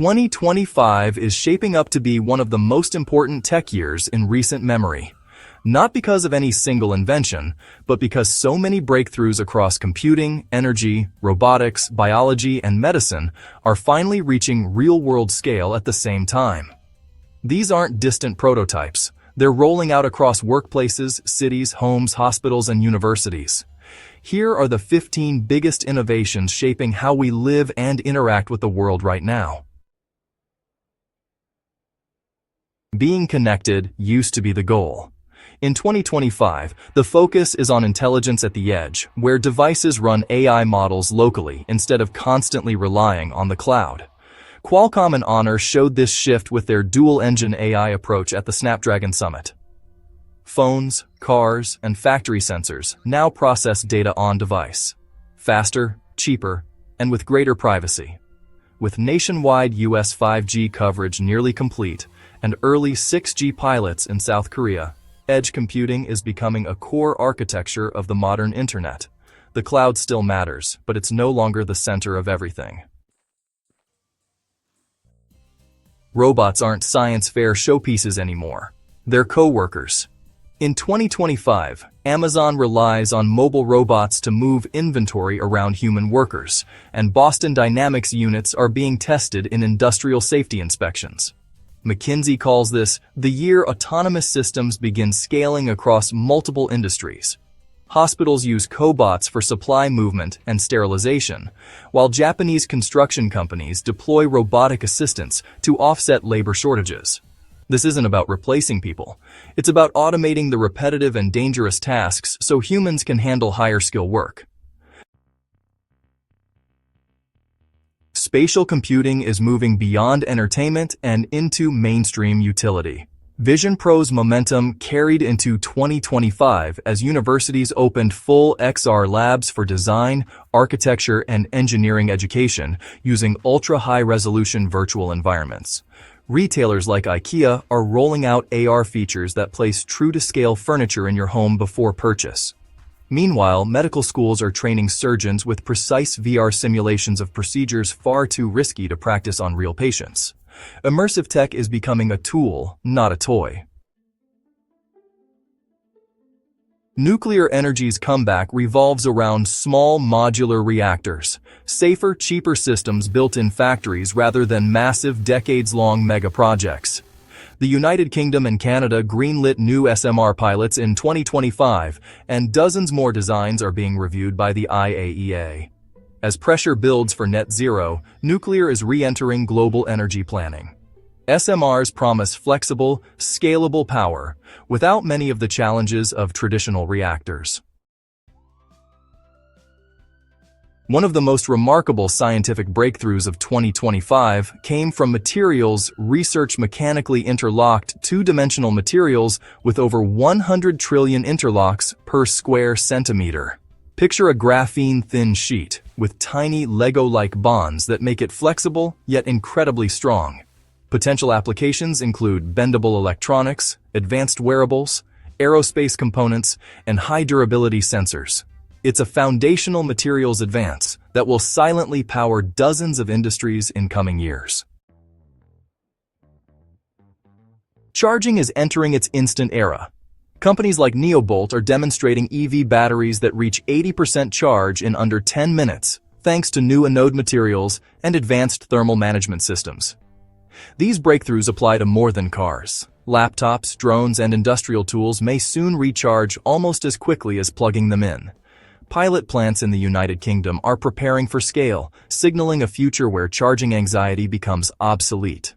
2025 is shaping up to be one of the most important tech years in recent memory. Not because of any single invention, but because so many breakthroughs across computing, energy, robotics, biology, and medicine are finally reaching real-world scale at the same time. These aren't distant prototypes. They're rolling out across workplaces, cities, homes, hospitals, and universities. Here are the 15 biggest innovations shaping how we live and interact with the world right now. Being connected used to be the goal. In 2025, the focus is on intelligence at the edge, where devices run AI models locally instead of constantly relying on the cloud. Qualcomm and Honor showed this shift with their dual-engine AI approach at the Snapdragon Summit. Phones, cars, and factory sensors now process data on-device, faster, cheaper, and with greater privacy. With nationwide US 5G coverage nearly complete and early 6G pilots in South Korea, edge computing is becoming a core architecture of the modern internet. The cloud still matters, but it's no longer the center of everything. Robots aren't science fair showpieces anymore. They're co-workers. In 2025, Amazon relies on mobile robots to move inventory around human workers, and Boston Dynamics units are being tested in industrial safety inspections. McKinsey calls this the year autonomous systems begin scaling across multiple industries. Hospitals use cobots for supply movement and sterilization, while Japanese construction companies deploy robotic assistants to offset labor shortages. This isn't about replacing people. It's about automating the repetitive and dangerous tasks so humans can handle higher-skill work. Spatial computing is moving beyond entertainment and into mainstream utility. Vision Pro's momentum carried into 2025 as universities opened full XR labs for design, architecture, and engineering education using ultra-high-resolution virtual environments. Retailers like IKEA are rolling out AR features that place true-to-scale furniture in your home before purchase. Meanwhile, medical schools are training surgeons with precise VR simulations of procedures far too risky to practice on real patients. Immersive tech is becoming a tool, not a toy. Nuclear energy's comeback revolves around small modular reactors, safer, cheaper systems built in factories rather than massive, decades-long mega-projects. The United Kingdom and Canada greenlit new SMR pilots in 2025, and dozens more designs are being reviewed by the IAEA. As pressure builds for net zero, nuclear is re-entering global energy planning. SMRs promise flexible, scalable power, without many of the challenges of traditional reactors. One of the most remarkable scientific breakthroughs of 2025 came from materials research mechanically interlocked two-dimensional materials with over 100 trillion interlocks per square centimeter. Picture a graphene-thin sheet with tiny Lego-like bonds that make it flexible yet incredibly strong. Potential applications include bendable electronics, advanced wearables, aerospace components, and high-durability sensors. It's a foundational materials advance that will silently power dozens of industries in coming years. Charging is entering its instant era. Companies like Neobolt are demonstrating EV batteries that reach 80% charge in under 10 minutes, thanks to new anode materials and advanced thermal management systems. These breakthroughs apply to more than cars. Laptops, drones, and industrial tools may soon recharge almost as quickly as plugging them in. Pilot plants in the United Kingdom are preparing for scale, signaling a future where charging anxiety becomes obsolete.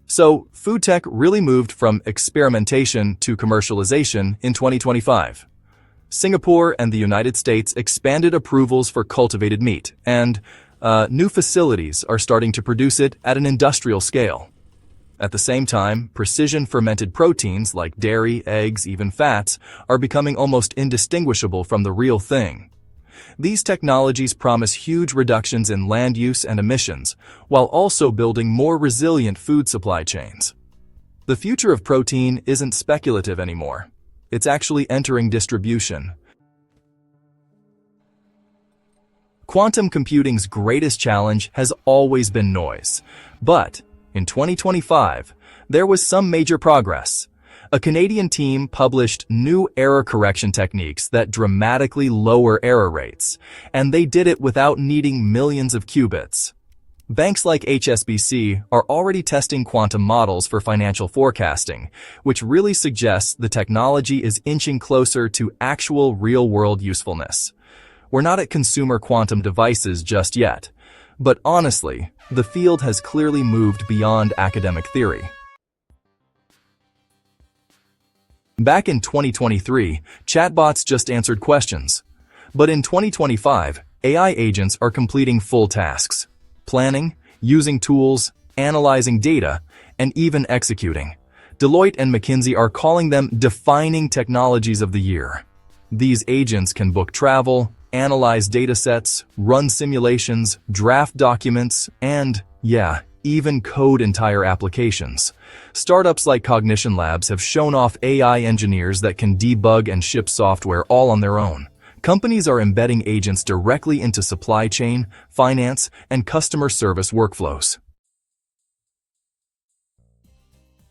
So, food tech really moved from experimentation to commercialization in 2025. Singapore and the United States expanded approvals for cultivated meat, and new facilities are starting to produce it at an industrial scale. At the same time, precision fermented proteins like dairy, eggs, even fats, are becoming almost indistinguishable from the real thing. These technologies promise huge reductions in land use and emissions, while also building more resilient food supply chains. The future of protein isn't speculative anymore. It's actually entering distribution. Quantum computing's greatest challenge has always been noise. But in 2025, there was some major progress. A Canadian team published new error correction techniques that dramatically lower error rates, and they did it without needing millions of qubits. Banks like HSBC are already testing quantum models for financial forecasting, which really suggests the technology is inching closer to actual real-world usefulness. We're not at consumer quantum devices just yet, but honestly, the field has clearly moved beyond academic theory. Back in 2023, chatbots just answered questions. But in 2025, AI agents are completing full tasks: planning, using tools, analyzing data, and even executing. Deloitte and McKinsey are calling them defining technologies of the year. These agents can book travel, analyze datasets, run simulations, draft documents, and, even code entire applications. Startups like Cognition Labs have shown off AI engineers that can debug and ship software all on their own. Companies are embedding agents directly into supply chain, finance, and customer service workflows.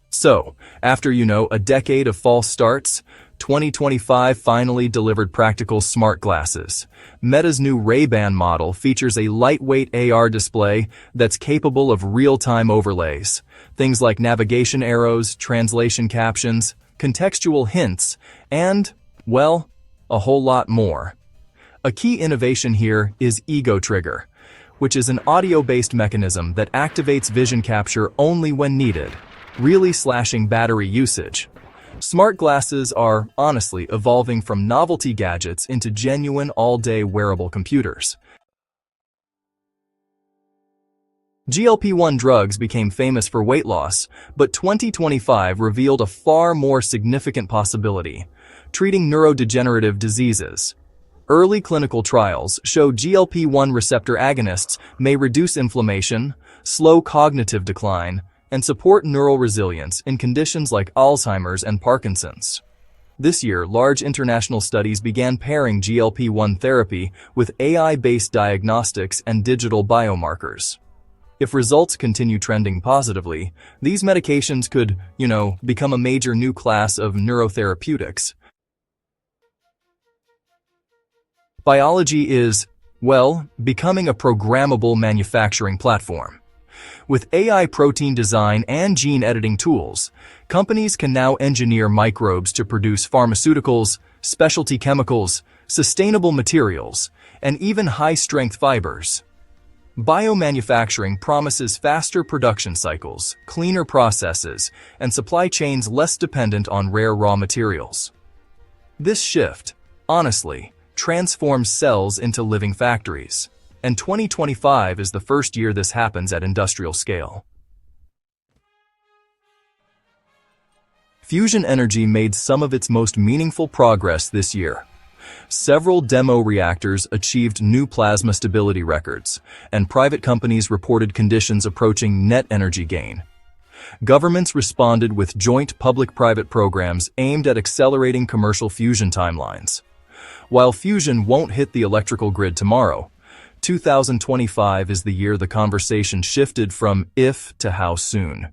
So, after a decade of false starts, 2025 finally delivered practical smart glasses. Meta's new Ray-Ban model features a lightweight AR display that's capable of real-time overlays. Things like navigation arrows, translation captions, contextual hints, and, a whole lot more. A key innovation here is Ego Trigger, which is an audio-based mechanism that activates vision capture only when needed, really slashing battery usage. Smart glasses are, honestly, evolving from novelty gadgets into genuine all-day wearable computers. GLP-1 drugs became famous for weight loss, but 2025 revealed a far more significant possibility: treating neurodegenerative diseases. Early clinical trials show GLP-1 receptor agonists may reduce inflammation, slow cognitive decline, and support neural resilience in conditions like Alzheimer's and Parkinson's. This year, large international studies began pairing GLP-1 therapy with AI-based diagnostics and digital biomarkers. If results continue trending positively, these medications could, become a major new class of neurotherapeutics. Biology is, becoming a programmable manufacturing platform. With AI protein design and gene editing tools, companies can now engineer microbes to produce pharmaceuticals, specialty chemicals, sustainable materials, and even high-strength fibers. Biomanufacturing promises faster production cycles, cleaner processes, and supply chains less dependent on rare raw materials. This shift, honestly, transforms cells into living factories. And 2025 is the first year this happens at industrial scale. Fusion energy made some of its most meaningful progress this year. Several demo reactors achieved new plasma stability records, and private companies reported conditions approaching net energy gain. Governments responded with joint public-private programs aimed at accelerating commercial fusion timelines. While fusion won't hit the electrical grid tomorrow, 2025 is the year the conversation shifted from if to how soon.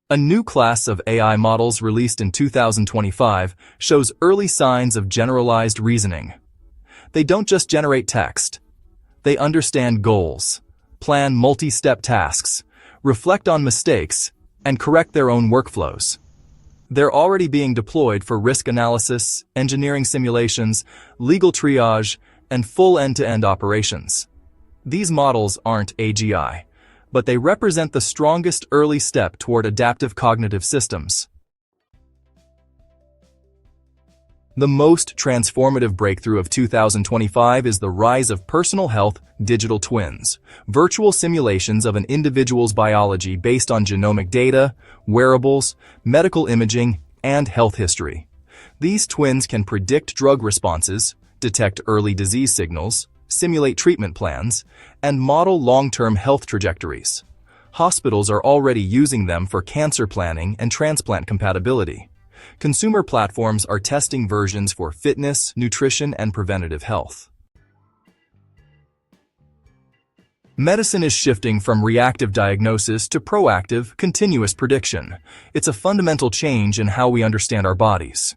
A new class of AI models released in 2025 shows early signs of generalized reasoning. They don't just generate text. They understand goals, plan multi-step tasks, reflect on mistakes, and correct their own workflows. They're already being deployed for risk analysis, engineering simulations, legal triage, and full end-to-end operations. These models aren't AGI, but they represent the strongest early step toward adaptive cognitive systems. The most transformative breakthrough of 2025 is the rise of personal health digital twins, virtual simulations of an individual's biology based on genomic data, wearables, medical imaging, and health history. These twins can predict drug responses, detect early disease signals, simulate treatment plans, and model long-term health trajectories. Hospitals are already using them for cancer planning and transplant compatibility. Consumer platforms are testing versions for fitness, nutrition, and preventative health. Medicine is shifting from reactive diagnosis to proactive, continuous prediction. It's a fundamental change in how we understand our bodies.